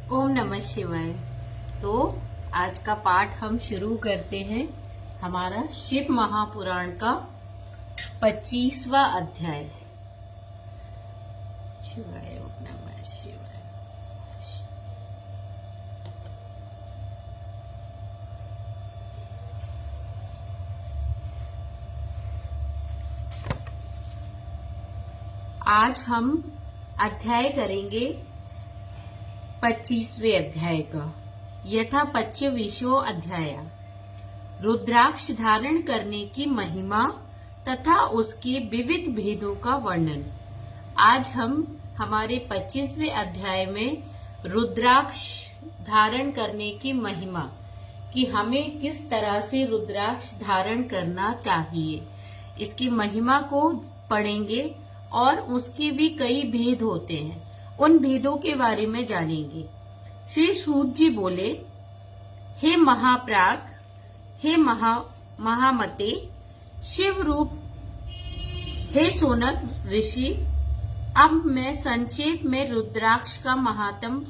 ओम नमः शिवाय। तो आज का पाठ हम शुरू करते हैं। हमारा शिव महापुराण का 25वां अध्याय। शिवाय ओम नमः शिवाय। आज हम अध्याय करेंगे 25वें अध्याय का यथा 25वां अध्याय रुद्राक्ष धारण करने की महिमा तथा उसके विविध भेदों का वर्णन। आज हम हमारे 25वें अध्याय में रुद्राक्ष धारण करने की महिमा कि हमें किस तरह से रुद्राक्ष धारण करना चाहिए, इसकी महिमा को पढ़ेंगे और उसके भी कई भेद होते हैं, उन भेदों के बारे में जानेंगे। श्री सूत जी बोले, हे महाप्राग, हे महामते, शिव रूप, हे सोनक ऋषि, अब मैं संक्षेप में रुद्राक्ष का महात्म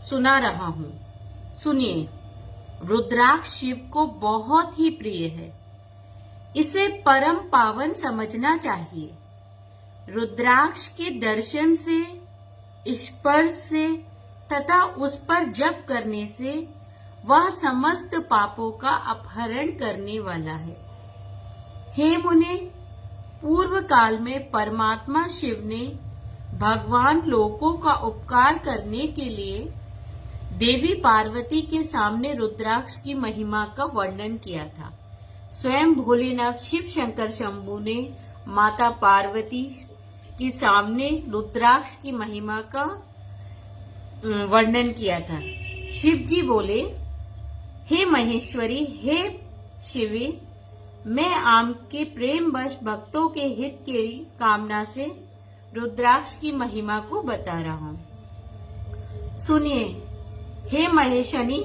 सुना रहा हूँ। सुनिए, रुद्राक्ष शिव को बहुत ही प्रिय है, इसे परम पावन समझना चाहिए। रुद्राक्ष के दर्शन से, स्पर्श से तथा उस पर जप करने से वह समस्त पापों का अपहरण करने वाला है। हे मुने, पूर्व काल में परमात्मा शिव ने भगवान लोकों का उपकार करने के लिए देवी पार्वती के सामने रुद्राक्ष की महिमा का वर्णन किया था। स्वयं भोलेनाथ शिव शंकर शंभु ने माता पार्वती के सामने रुद्राक्ष की महिमा का वर्णन किया था। शिव जी बोले, हे महेश्वरी, हे शिवी, मैं आपके प्रेम वश भक्तों के हित की कामना से रुद्राक्ष की महिमा को बता रहा हूँ। सुनिए, हे महेशनी,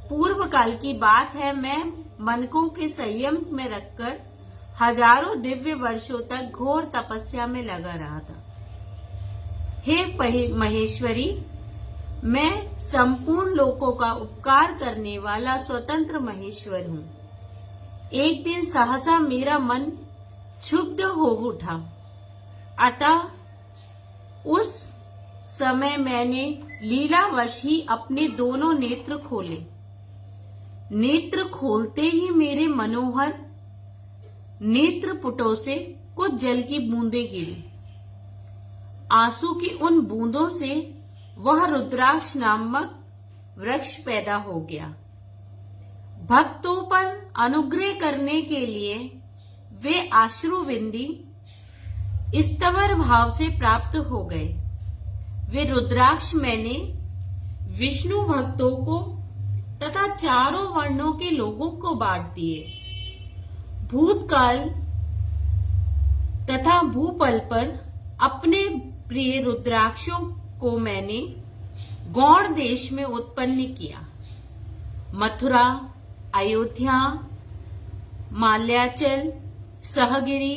पूर्व काल की बात है, मैं मनकों के संयम में रखकर हजारों दिव्य वर्षों तक घोर तपस्या में लगा रहा था। हे महेश्वरी, मैं संपूर्ण लोकों का उपकार करने वाला स्वतंत्र महेश्वर हूँ। एक दिन सहसा मेरा मन क्षुब्ध हो उठा, अतः उस समय मैंने लीलावश ही अपने दोनों नेत्र खोले। नेत्र खोलते ही मेरे मनोहर नेत्र पुटों से कुछ जल की बूंदें गिरी। आंसू की उन बूंदों से वह रुद्राक्ष नामक वृक्ष पैदा हो गया। भक्तों पर अनुग्रह करने के लिए वे अश्रु बिंदी स्तवर भाव से प्राप्त हो गए। वे रुद्राक्ष मैंने विष्णु भक्तों को तथा चारों वर्णों के लोगों को बांट दिए। भूतकाल तथा भूपल पर अपने प्रिय रुद्राक्षों को मैंने गौड़ देश में उत्पन्न किया। मथुरा, अयोध्या, माल्याचल, सहगिरी,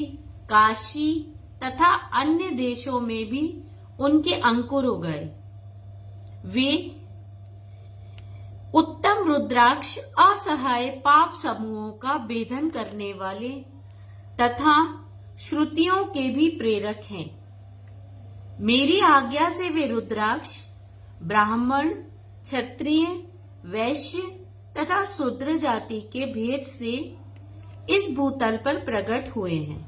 काशी तथा अन्य देशों में भी उनके अंकुर उगए। वे उत्तम रुद्राक्ष असहाय पाप समूहों का भेदन करने वाले तथा श्रुतियों के भी प्रेरक हैं। मेरी आज्ञा से वे रुद्राक्ष ब्राह्मण, क्षत्रिय, वैश्य तथा शूद्र जाति के भेद से इस भूतल पर प्रकट हुए हैं।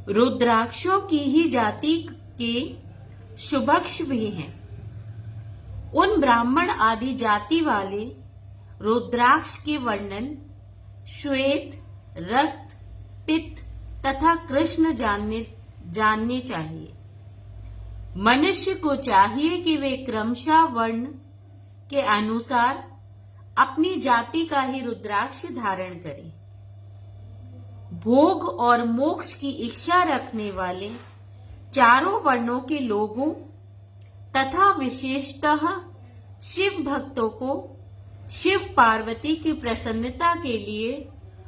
रुद्राक्षों की ही जाति के शुभक्ष भी हैं। उन ब्राह्मण आदि जाति वाले रुद्राक्ष के वर्णन श्वेत, रक्त, पित्त तथा कृष्ण जानने चाहिए। मनुष्य को चाहिए कि वे क्रमशः वर्ण के अनुसार अपनी जाति का ही रुद्राक्ष धारण करें। भोग और मोक्ष की इच्छा रखने वाले चारों वर्णों के लोगों तथा विशेषतः शिव भक्तों को शिव पार्वती की प्रसन्नता के लिए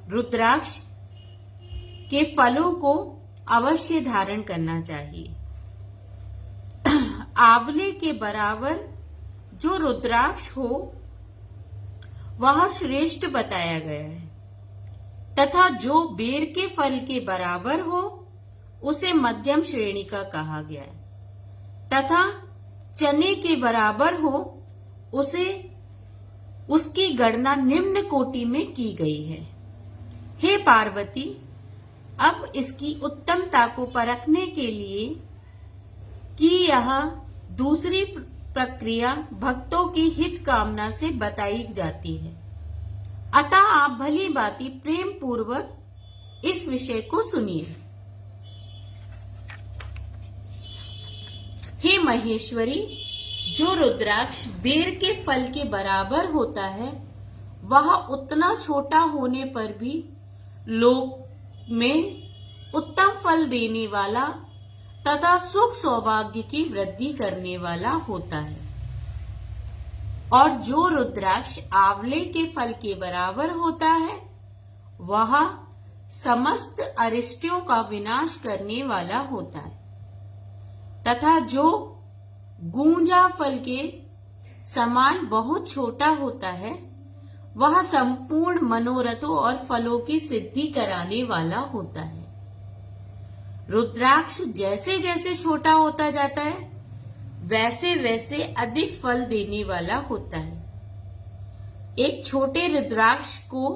रुद्राक्ष के फलों को अवश्य धारण करना चाहिए। आंवले के बराबर जो रुद्राक्ष हो वह श्रेष्ठ बताया गया है, तथा जो बेर के फल के बराबर हो उसे मध्यम श्रेणी का कहा गया है, तथा चने के बराबर हो उसे उसकी गणना निम्न कोटि में की गई है। हे पार्वती, अब इसकी उत्तमता को परखने के लिए कि यह दूसरी प्रक्रिया भक्तों की हित कामना से बताई जाती है, अतः आप भली भांति प्रेम पूर्वक इस विषय को सुनिए। हे महेश्वरी, जो रुद्राक्ष बेर के फल के बराबर होता है वह उतना छोटा होने पर भी लोक में उत्तम फल देने वाला तथा सुख सौभाग्य की वृद्धि करने वाला होता है, और जो रुद्राक्ष आंवले के फल के बराबर होता है वह समस्त अरिष्टों का विनाश करने वाला होता है, तथा जो गूंजा फल के समान बहुत छोटा होता है वह संपूर्ण मनोरथों और फलों की सिद्धि कराने वाला होता है। रुद्राक्ष जैसे जैसे छोटा होता जाता है वैसे वैसे अधिक फल देने वाला होता है। एक छोटे रुद्राक्ष को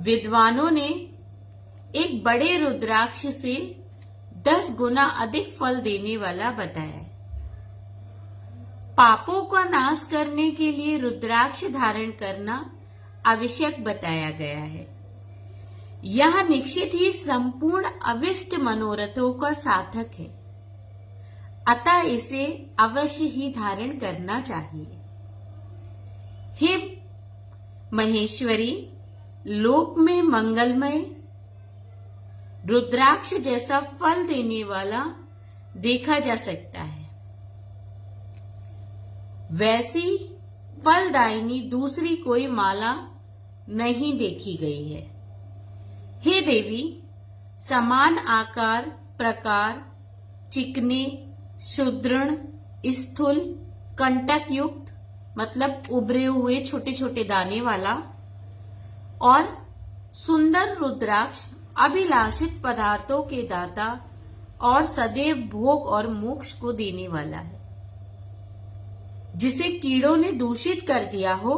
विद्वानों ने एक बड़े रुद्राक्ष से 10 गुना अधिक फल देने वाला बताया। पापों का नाश करने के लिए रुद्राक्ष धारण करना आवश्यक बताया गया है। यह निश्चित ही संपूर्ण अविष्ट मनोरथों का साधक है, अतः इसे अवश्य ही धारण करना चाहिए। हे महेश्वरी, लोक में मंगलमय रुद्राक्ष जैसा फल देने वाला देखा जा सकता है, वैसी फलदायिनी दूसरी कोई माला नहीं देखी गई है। हे देवी, समान आकार, प्रकार, चिकने, सुदृढ़, स्थूल, कंटक युक्त मतलब उभरे हुए छोटे छोटे दाने वाला और सुंदर रुद्राक्ष अभिलाषित पदार्थों के दाता और सदैव भोग और मोक्ष को देने वाला है। जिसे कीड़ों ने दूषित कर दिया हो,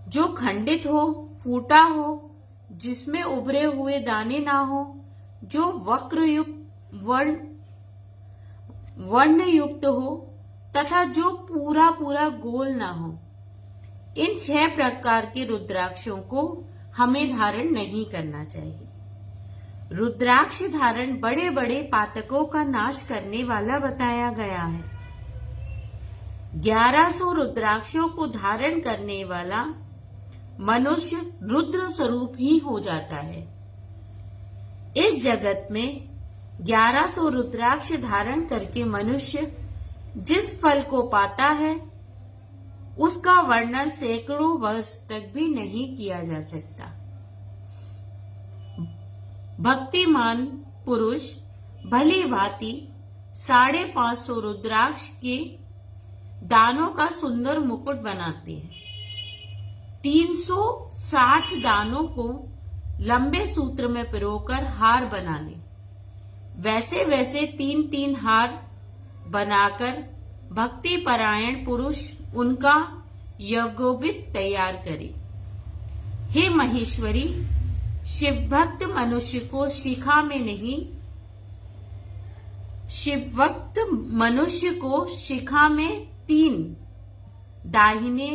जो खंडित हो, फूटा हो, जिसमें उभरे हुए दाने ना हो, जो वक्र युक्त वर्ण युक्त हो तथा जो पूरा पूरा गोल ना हो, इन 6 प्रकार के रुद्राक्षों को हमें धारण नहीं करना चाहिए। रुद्राक्ष धारण बड़े बड़े पातकों का नाश करने वाला बताया गया है। 1100 रुद्राक्षों को धारण करने वाला मनुष्य रुद्र स्वरूप ही हो जाता है। इस जगत में 1100 रुद्राक्ष धारण करके मनुष्य जिस फल को पाता है उसका वर्णन सैकड़ों वर्ष तक भी नहीं किया जा सकता। भक्तिमान पुरुष भली भांति 550 रुद्राक्ष के दानों का सुंदर मुकुट बनाते हैं। 360 दानों को लंबे सूत्र में पिरोकर हार बना ले। वैसे वैसे 3-3 हार बनाकर भक्ति परायण पुरुष उनका यज्ञोपवीत तैयार करे। हे महेश्वरी, शिव भक्त मनुष्य को शिखा में नहीं, शिव भक्त मनुष्य को शिखा में 3 दाहिने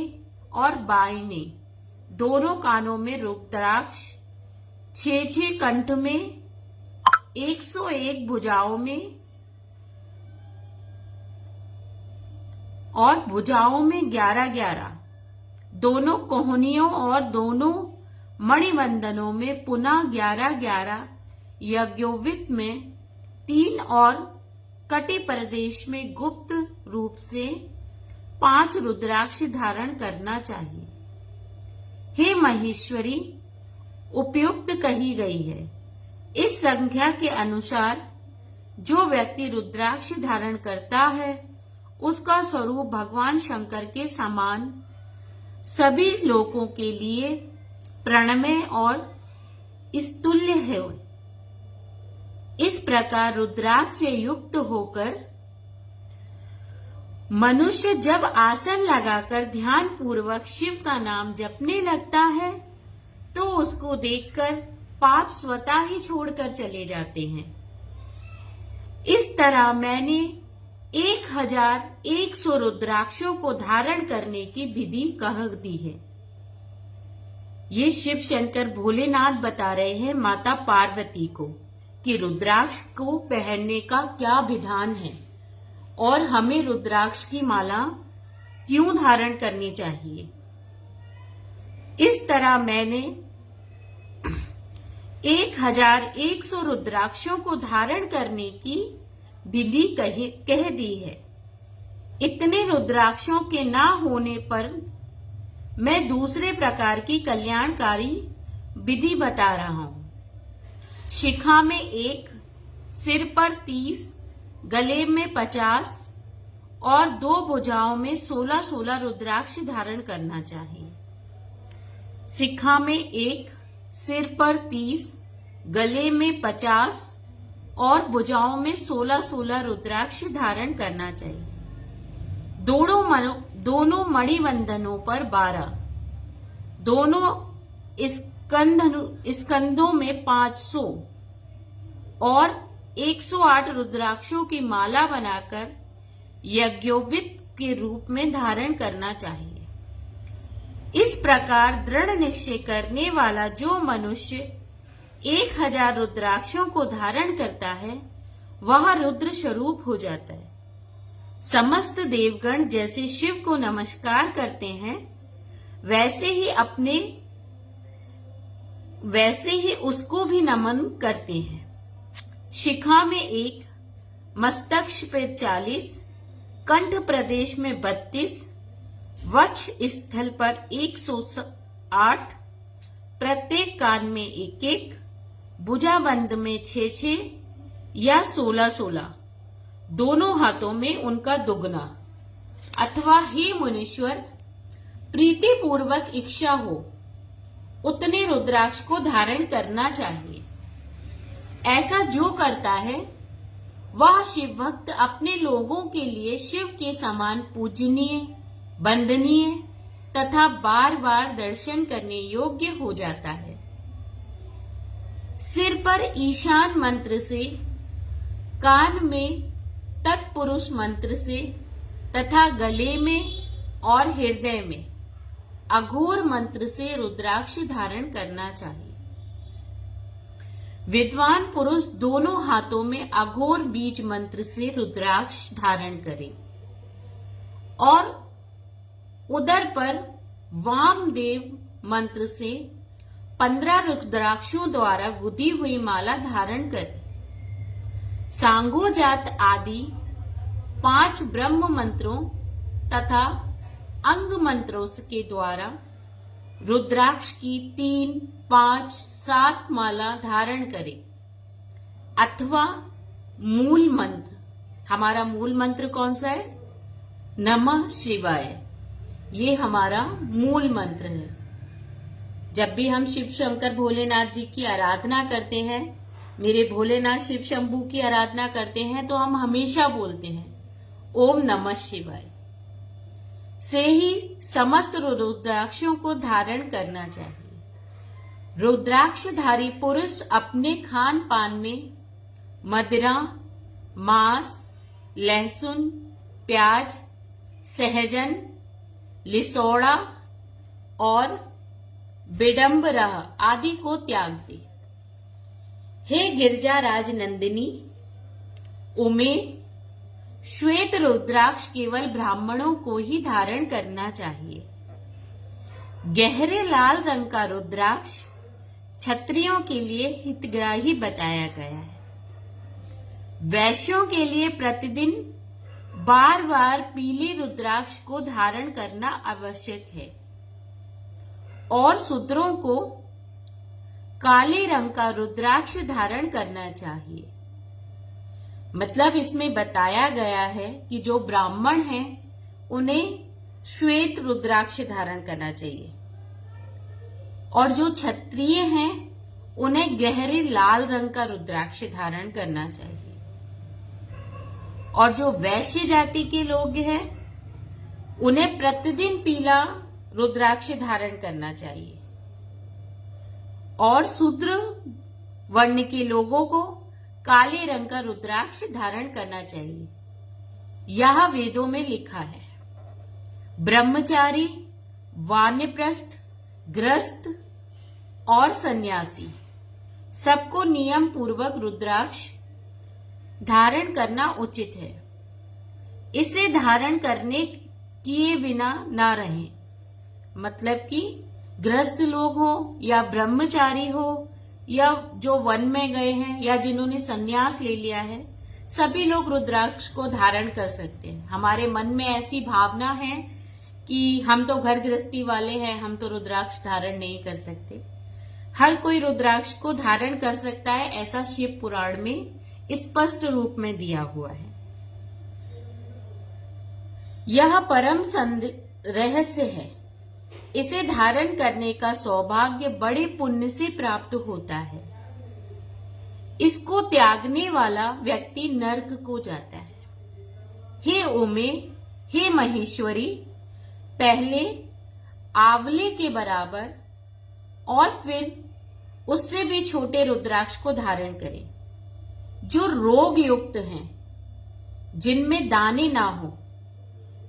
और बाइने दोनों कानों में रुद्राक्ष, 6 कंठ में, 101 भुजाओं में और भुजाओं में 11-11, दोनों कोहनियों और दोनों मणिबंधनों में पुनः 11-11, यज्ञोपवीत में 3 और कटि प्रदेश में गुप्त रूप से 5 रुद्राक्ष धारण करना चाहिए। हे महेश्वरी, उपयुक्त कही गई है। इस संख्या के अनुसार जो व्यक्ति रुद्राक्ष धारण करता है उसका स्वरूप भगवान शंकर के समान सभी लोगों के लिए प्रणमय और स्तुल्य है। इस प्रकार रुद्राक्ष से युक्त होकर मनुष्य जब आसन लगाकर ध्यान पूर्वक शिव का नाम जपने लगता है तो उसको देखकर पाप स्वतः ही छोड़कर चले जाते हैं। इस तरह मैंने 1100 रुद्राक्षों को धारण करने की विधि कह दी है। ये शिव शंकर भोलेनाथ बता रहे हैं माता पार्वती को कि रुद्राक्ष को पहनने का क्या विधान है और हमें रुद्राक्ष की माला क्यों धारण करनी चाहिए। इस तरह मैंने 1100 रुद्राक्षों को धारण करने की विधि कह दी है। इतने रुद्राक्षों के ना होने पर मैं दूसरे प्रकार की कल्याणकारी विधि बता रहा हूं। शिखा में 1, सिर पर 30, गले में 50 और 2 भुजाओं में 16 रुद्राक्ष धारण करना चाहिए। शिखा में 1, सिर पर 30, गले में 50 और भुजाओं में 16 रुद्राक्ष धारण करना चाहिए। दोनों मणिबंधनों पर 12, दोनों स्कंधों में 500 और 108 रुद्राक्षों की माला बनाकर यज्ञोपित के रूप में धारण करना चाहिए। इस प्रकार दृढ़ निश्चय करने वाला जो मनुष्य 1000 रुद्राक्षों को धारण करता है वह रुद्र स्वरूप हो जाता है। समस्त देवगण जैसे शिव को नमस्कार करते हैं वैसे ही उसको भी नमन करते हैं। शिखा में 1, मस्तक पे 40, कंठ प्रदेश में 32, वक्ष स्थल पर 108, प्रत्येक कान में 1, भुजाबंद में 6 या 16, दोनों हाथों में उनका दुगना, अथवा हे मुनीश्वर प्रीति पूर्वक इच्छा हो उतने रुद्राक्ष को धारण करना चाहिए। ऐसा जो करता है वह शिव भक्त अपने लोगों के लिए शिव के समान पूजनीय, वंदनीय तथा बार बार दर्शन करने योग्य हो जाता है। सिर पर ईशान मंत्र से, कान में तत्पुरुष मंत्र से तथा गले में और हृदय में अघोर मंत्र से रुद्राक्ष धारण करना चाहिए। विद्वान पुरुष दोनों हाथों में अघोर बीज मंत्र से रुद्राक्ष धारण करे और उदर पर वामदेव मंत्र से 15 रुद्राक्षों द्वारा गुदी हुई माला धारण करे। सांगोजात आदि 5 ब्रह्म मंत्रों तथा अंग मंत्रों के द्वारा रुद्राक्ष की 3, 5, 7 माला धारण करे अथवा मूल मंत्र। हमारा मूल मंत्र कौन सा है? नमः शिवाय। ये हमारा मूल मंत्र है। जब भी हम शिव शंकर भोलेनाथ जी की आराधना करते हैं, मेरे भोलेनाथ शिव शंभू की आराधना करते हैं, तो हम हमेशा बोलते हैं ओम नमः शिवाय से ही समस्त रुद्राक्षों को धारण करना चाहिए। रुद्राक्षधारी पुरुष अपने खान पान में मदिरा, मांस, लहसुन, प्याज, सहजन, लिसोड़ा और बिडम्बरा आदि को त्याग दे। हे गिरजाराज नंदिनी, उमे श्वेत रुद्राक्ष केवल ब्राह्मणों को ही धारण करना चाहिए। गहरे लाल रंग का रुद्राक्ष क्षत्रियों के लिए हितग्राही बताया गया है। वैश्यों के लिए प्रतिदिन बार बार पीले रुद्राक्ष को धारण करना आवश्यक है और शूद्रों को काले रंग का रुद्राक्ष धारण करना चाहिए। मतलब इसमें बताया गया है कि जो ब्राह्मण हैं उन्हें श्वेत रुद्राक्ष धारण करना चाहिए और जो क्षत्रिय हैं उन्हें गहरे लाल रंग का रुद्राक्ष धारण करना चाहिए और जो वैश्य जाति के लोग हैं उन्हें प्रतिदिन पीला रुद्राक्ष धारण करना चाहिए और शूद्र वर्ण के लोगों को काले रंग का रुद्राक्ष धारण करना चाहिए। यह वेदों में लिखा है। ब्रह्मचारी, वानप्रस्थ, गृहस्थ और सन्यासी सबको नियम पूर्वक रुद्राक्ष धारण करना उचित है। इसे धारण करने किए बिना ना रहें। मतलब कि गृहस्थ लोग हो या ब्रह्मचारी हो या जो वन में गए हैं या जिन्होंने संन्यास ले लिया है, सभी लोग रुद्राक्ष को धारण कर सकते हैं। हमारे मन में ऐसी भावना है कि हम तो घर गृहस्थी वाले हैं, हम तो रुद्राक्ष धारण नहीं कर सकते। हर कोई रुद्राक्ष को धारण कर सकता है, ऐसा शिव पुराण में स्पष्ट रूप में दिया हुआ है। यह परम रहस्य है। इसे धारण करने का सौभाग्य बड़े पुण्य से प्राप्त होता है। इसको त्यागने वाला व्यक्ति नरक को जाता है। हे उमे, हे महेश्वरी, पहले आंवले के बराबर और फिर उससे भी छोटे रुद्राक्ष को धारण करें। जो रोग युक्त हैं, जिनमें दाने ना हो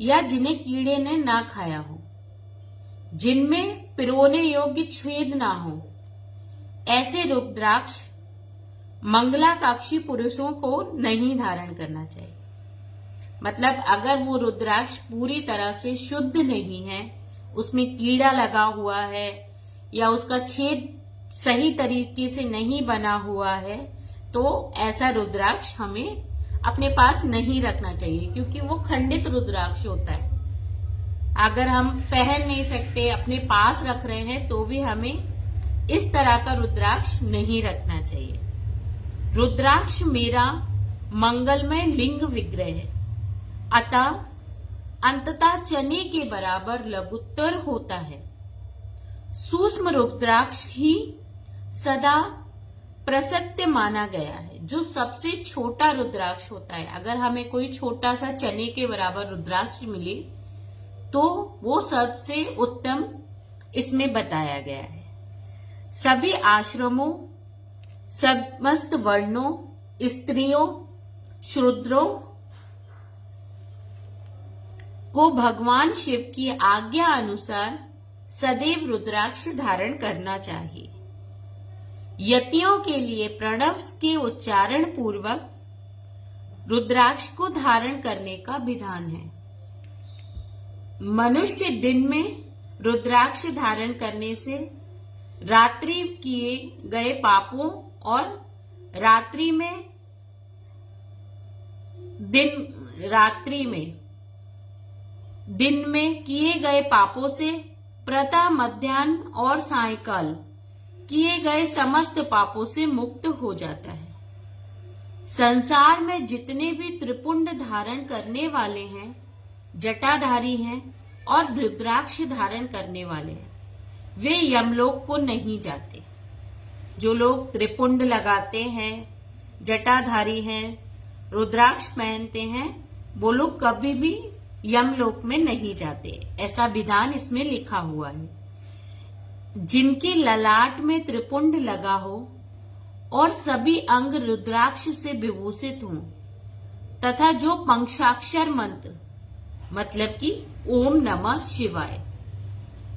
या जिन्हें कीड़े ने ना खाया हो, जिनमें पिरोने योग्य छेद ना हो, ऐसे रुद्राक्ष मंगलाकाक्षी पुरुषों को नहीं धारण करना चाहिए। मतलब अगर वो रुद्राक्ष पूरी तरह से शुद्ध नहीं है, उसमें कीड़ा लगा हुआ है या उसका छेद सही तरीके से नहीं बना हुआ है, तो ऐसा रुद्राक्ष हमें अपने पास नहीं रखना चाहिए, क्योंकि वो खंडित रुद्राक्ष होता है। अगर हम पहन नहीं सकते, अपने पास रख रहे हैं, तो भी हमें इस तरह का रुद्राक्ष नहीं रखना चाहिए। रुद्राक्ष मेरा मंगलमय लिंग विग्रह है, अतः अंततः चने के बराबर लघुत्तर होता है। सूक्ष्म रुद्राक्ष ही सदा प्रसत्य माना गया है। जो सबसे छोटा रुद्राक्ष होता है, अगर हमें कोई छोटा सा चने के बराबर रुद्राक्ष मिले तो वो सबसे उत्तम इसमें बताया गया है। सभी आश्रमों, समस्त वर्णों, स्त्रियों, शूद्रों को भगवान शिव की आज्ञा अनुसार सदैव रुद्राक्ष धारण करना चाहिए। यतियों के लिए प्रणव के उच्चारण पूर्वक रुद्राक्ष को धारण करने का विधान है। मनुष्य दिन में रुद्राक्ष धारण करने से रात्रि किए गए पापों और रात्रि में दिन में किए गए पापों से प्रातः, मध्याह्न और सायंकाल किए गए समस्त पापों से मुक्त हो जाता है। संसार में जितने भी त्रिपुंड धारण करने वाले हैं, जटाधारी हैं और रुद्राक्ष धारण करने वाले हैं, वे यमलोक को नहीं जाते। जो लोग त्रिपुंड लगाते हैं, जटाधारी हैं, रुद्राक्ष पहनते हैं, वो लोग कभी भी यमलोक में नहीं जाते। ऐसा विधान इसमें लिखा हुआ है। जिनके ललाट में त्रिपुंड लगा हो और सभी अंग रुद्राक्ष से विभूषित हों तथा जो पंचाक्षर मंत्र, मतलब कि ओम नमः शिवाय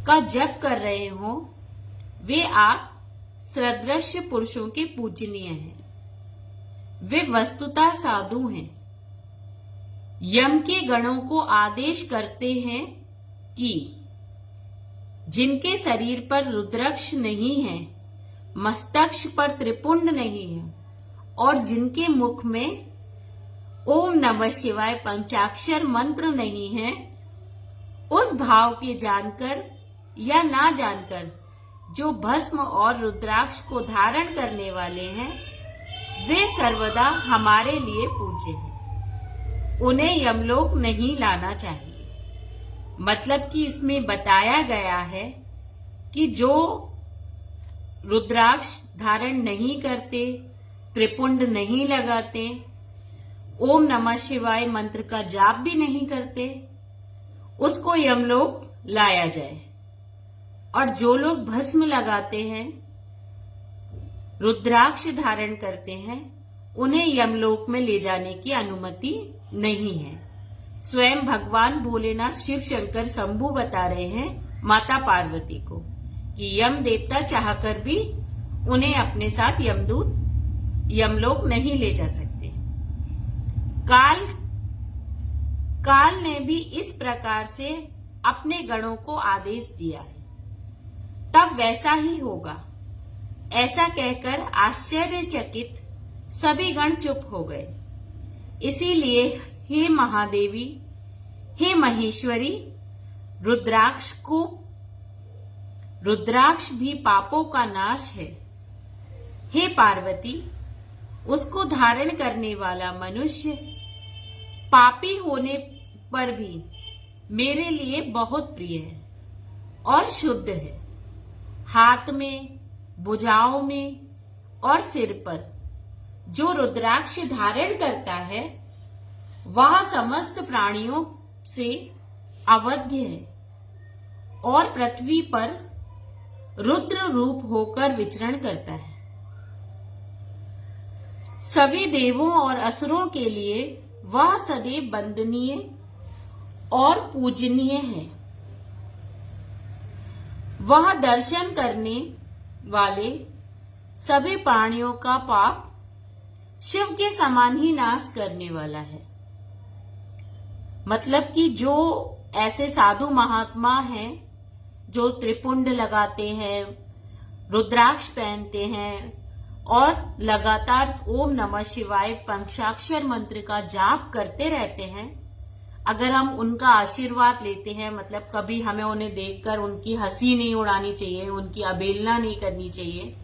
का जप कर रहे हो, वे आप सदृश्य पुरुषों के पूजनीय हैं। वे वस्तुतः साधु हैं। यम के गणों को आदेश करते हैं कि जिनके शरीर पर रुद्राक्ष नहीं है, मस्तक पर त्रिपुंड नहीं है और जिनके मुख में ओम नमः शिवाय पंचाक्षर मंत्र नहीं है, उस भाव के जानकर या ना जानकर जो भस्म और रुद्राक्ष को धारण करने वाले हैं, वे सर्वदा हमारे लिए पूज्य हैं। उन्हें यमलोक नहीं लाना चाहिए। मतलब कि इसमें बताया गया है कि जो रुद्राक्ष धारण नहीं करते, त्रिपुंड नहीं लगाते, ओम नमः शिवाय मंत्र का जाप भी नहीं करते, उसको यमलोक लाया जाए। और जो लोग भस्म लगाते हैं, रुद्राक्ष धारण करते हैं, उन्हें यमलोक में ले जाने की अनुमति नहीं है। स्वयं भगवान भोलेनाथ शिव शंकर शंभु बता रहे हैं माता पार्वती को कि यम देवता चाहकर भी उन्हें अपने साथ यमदूत यमलोक नहीं ले जा सकते। काल ने भी इस प्रकार से अपने गणों को आदेश दिया है, तब वैसा ही होगा। ऐसा कहकर आश्चर्यचकित सभी गण चुप हो गए। इसीलिए हे महादेवी, हे महेश्वरी, रुद्राक्ष भी पापों का नाश है। हे पार्वती, उसको धारण करने वाला मनुष्य पापी होने पर भी मेरे लिए बहुत प्रिय है और शुद्ध है। हाथ में, भुजाओं में और सिर पर जो रुद्राक्ष धारण करता है वह समस्त प्राणियों से अवध्य है और पृथ्वी पर रुद्र रूप होकर विचरण करता है। सभी देवों और असुरों के लिए वह सदैव वंदनीय और पूजनीय है। वह दर्शन करने वाले सभी प्राणियों का पाप शिव के समान ही नाश करने वाला है। मतलब कि जो ऐसे साधु महात्मा हैं जो त्रिपुंड लगाते हैं, रुद्राक्ष पहनते हैं और लगातार ओम नमः शिवाय पंचाक्षर मंत्र का जाप करते रहते हैं, अगर हम उनका आशीर्वाद लेते हैं, मतलब कभी हमें उन्हें देखकर उनकी हंसी नहीं उड़ानी चाहिए, उनकी अवहेलना नहीं करनी चाहिए।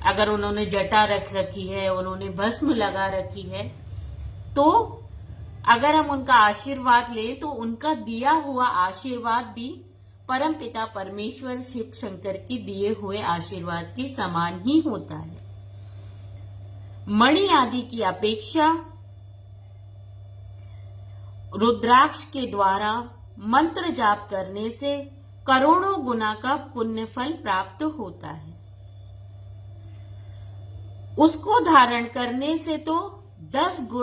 अगर उन्होंने जटा रख रखी है, उन्होंने भस्म लगा रखी है, तो अगर हम उनका आशीर्वाद लें तो उनका दिया हुआ आशीर्वाद भी परम पिता परमेश्वर शिव शंकर की दिए हुए आशीर्वाद के समान ही होता है। मणि आदि की अपेक्षा रुद्राक्ष के द्वारा मंत्र जाप करने से करोड़ों गुना का पुण्य फल प्राप्त होता है। उसको धारण करने से तो 10 गुना